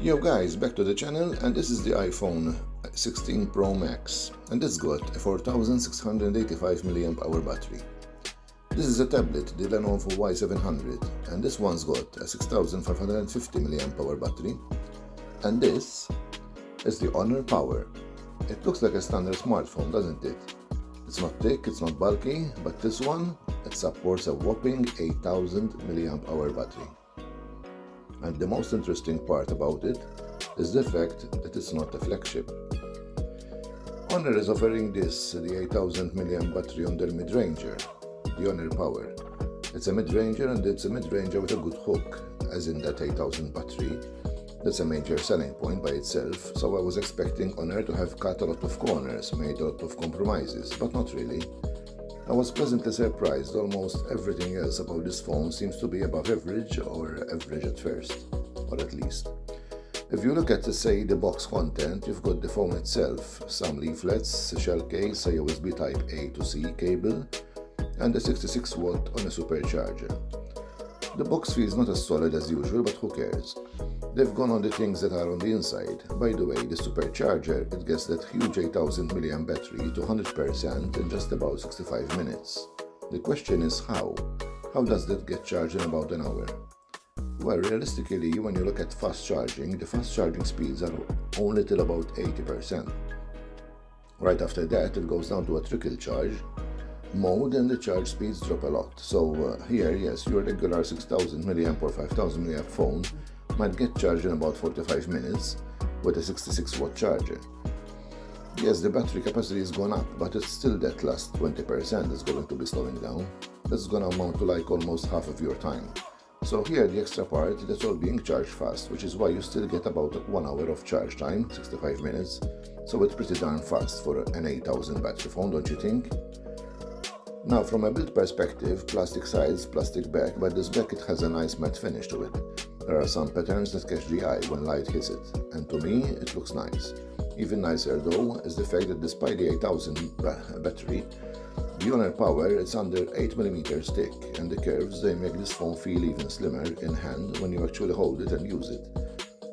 Yo guys, back to the channel, and this is the iPhone 16 Pro Max, and it's got a 4685 mAh battery. This is a tablet, the Lenovo Y700, and this one's got a 6550 mAh battery, and this is the Honor Power. It looks like a standard smartphone, doesn't it? It's not thick, it's not bulky, but this one, it supports a whopping 8000 mAh battery. And the most interesting part about it is the fact that it's not a flagship. Honor is offering this, the 8000 mAh battery on their mid-ranger, the Honor Power. It's a mid-ranger, and it's a mid-ranger with a good hook, as in that 8000 battery. That's a major selling point by itself, so I was expecting Honor to have cut a lot of corners, made a lot of compromises, but not really. I was pleasantly surprised. Almost everything else about this phone seems to be above average or average at first, or at least. If you look at, say, the box content, you've got the phone itself, some leaflets, a shell case, a USB Type A to C cable, and a 66 watt on a supercharger. The box feels not as solid as usual, but who cares? They've gone on the things that are on the inside. By the way, the supercharger, it gets that huge 8000 mAh battery to 100% in just about 65 minutes. The question is how? How does that get charged in about an hour? Well, realistically, when you look at fast charging, the fast charging speeds are only till about 80%. Right after that, it goes down to a trickle charge mode and the charge speeds drop a lot. So here, yes, your regular 6000 mAh or 5000 mAh phone might get charged in about 45 minutes with a 66 watt charger. Yes, the battery capacity has gone up, but it's still that last 20% is going to be slowing down. That's going to amount to like almost half of your time. So here the extra part, that's all being charged fast, which is why you still get about 1 hour of charge time, 65 minutes. So it's pretty darn fast for an 8000 battery phone, don't you think? Now, from a build perspective, plastic sides, plastic back, but this back it has a nice matte finish to it. There are some patterns that catch the eye when light hits it, and to me, it looks nice. Even nicer though is the fact that despite the 8000 battery, the Honor Power is under 8mm thick, and the curves, they make this phone feel even slimmer in hand when you actually hold it and use it.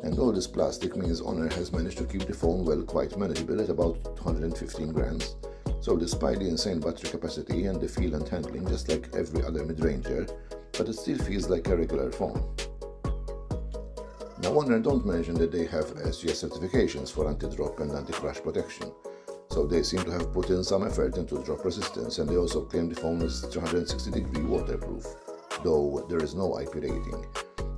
And all this plastic means Honor has managed to keep the phone well quite manageable at about 215 grams. So despite the insane battery capacity and the feel and handling just like every other mid-ranger, but it still feels like a regular phone. Now Honor don't mention that they have SGS certifications for anti-drop and anti-crash protection, so they seem to have put in some effort into drop resistance, and they also claim the phone is 360-degree waterproof, though there is no IP rating.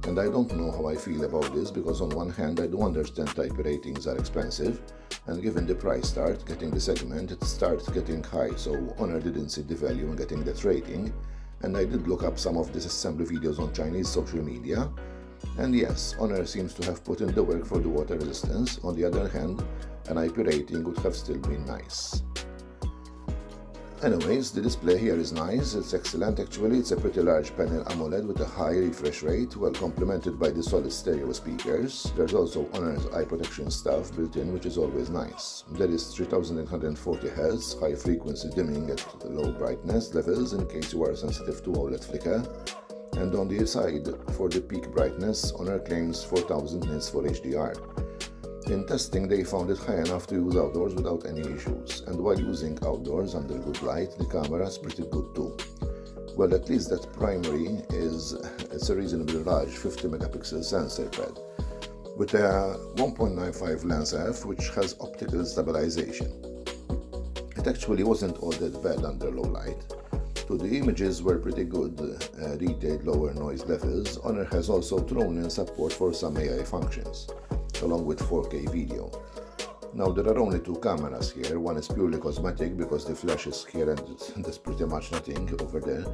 And I don't know how I feel about this, because on one hand I do understand IP ratings are expensive, and given the price start getting the segment, it starts getting high, so Honor didn't see the value in getting that rating. And I did look up some of disassembly videos on Chinese social media, and yes, Honor seems to have put in the work for the water resistance. On the other hand, an IP rating would have still been nice. Anyways, the display here is nice, it's excellent actually. It's a pretty large panel AMOLED with a high refresh rate, well complemented by the solid stereo speakers. There's also Honor's eye protection stuff built in, which is always nice. There is 3840 Hz high frequency dimming at low brightness levels in case you are sensitive to OLED flicker. And on the side, for the peak brightness, Honor claims 4000 nits for HDR. In testing, they found it high enough to use outdoors without any issues, and while using outdoors under good light, the camera is pretty good too. Well, at least that primary it's a reasonably large 50 megapixel sensor pad with a 1.95 lens f, which has optical stabilization. It actually wasn't all that bad under low light. So the images were pretty good, detailed lower noise levels. Honor has also thrown in support for some AI functions, along with 4K video. Now there are only two cameras here. One is purely cosmetic because the flash is here and there's pretty much nothing over there.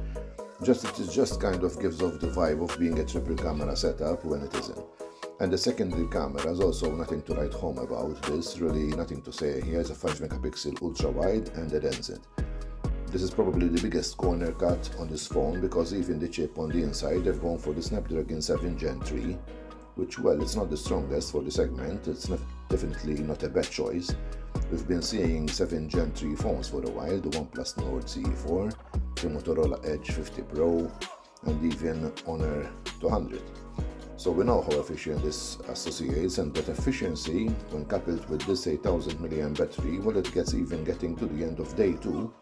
It just kind of gives off the vibe of being a triple camera setup when it isn't. And the secondary camera is also nothing to write home about. There's really nothing to say here. It's a 5 megapixel ultra wide and that ends it. This is probably the biggest corner cut on this phone, because even the chip on the inside, they've gone for the Snapdragon 7 Gen 3, which, well, it's not the strongest for the segment. It's definitely not a bad choice. We've been seeing 7 Gen 3 phones for a while, the OnePlus Nord CE4, the Motorola Edge 50 Pro, and even Honor 200. So we know how efficient this associates, and that efficiency, when coupled with this 8000 mAh battery, well, it gets even getting to the end of day 2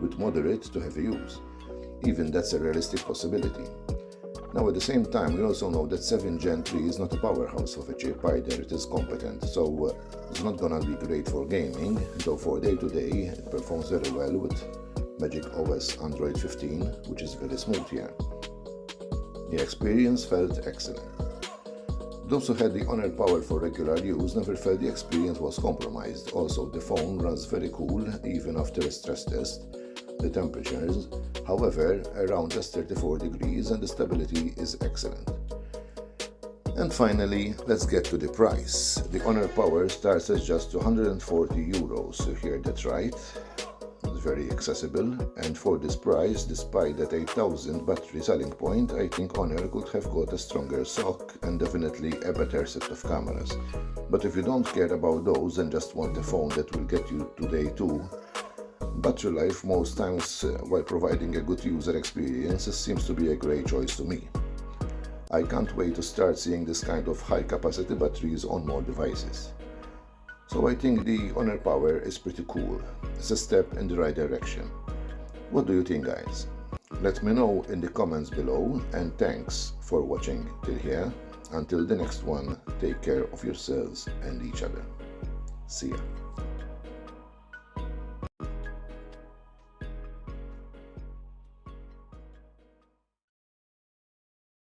with moderate to heavy use. Even that's a realistic possibility. Now at the same time, we also know that 7 Gen 3 is not a powerhouse of a chip either, it is competent, so it's not gonna be great for gaming, though for day-to-day it performs very well with Magic OS Android 15, which is very smooth here. The experience felt excellent. Those who had the Honor Power for regular use never felt the experience was compromised. Also, the phone runs very cool even after a stress test. The temperatures, however, around just 34 degrees, and the stability is excellent. And finally, let's get to the price. The Honor Power starts at just €240, you hear that right? It's very accessible, and for this price, despite that 8000 battery selling point, I think Honor could have got a stronger SoC and definitely a better set of cameras. But if you don't care about those and just want a phone that will get you to day 2, battery life most times while providing a good user experience seems to be a great choice to me. I can't wait to start seeing this kind of high capacity batteries on more devices. So I think the Honor Power is pretty cool. It's a step in the right direction. What do you think, guys? Let me know in the comments below, and thanks for watching till here. Until the next one, take care of yourselves and each other. See ya.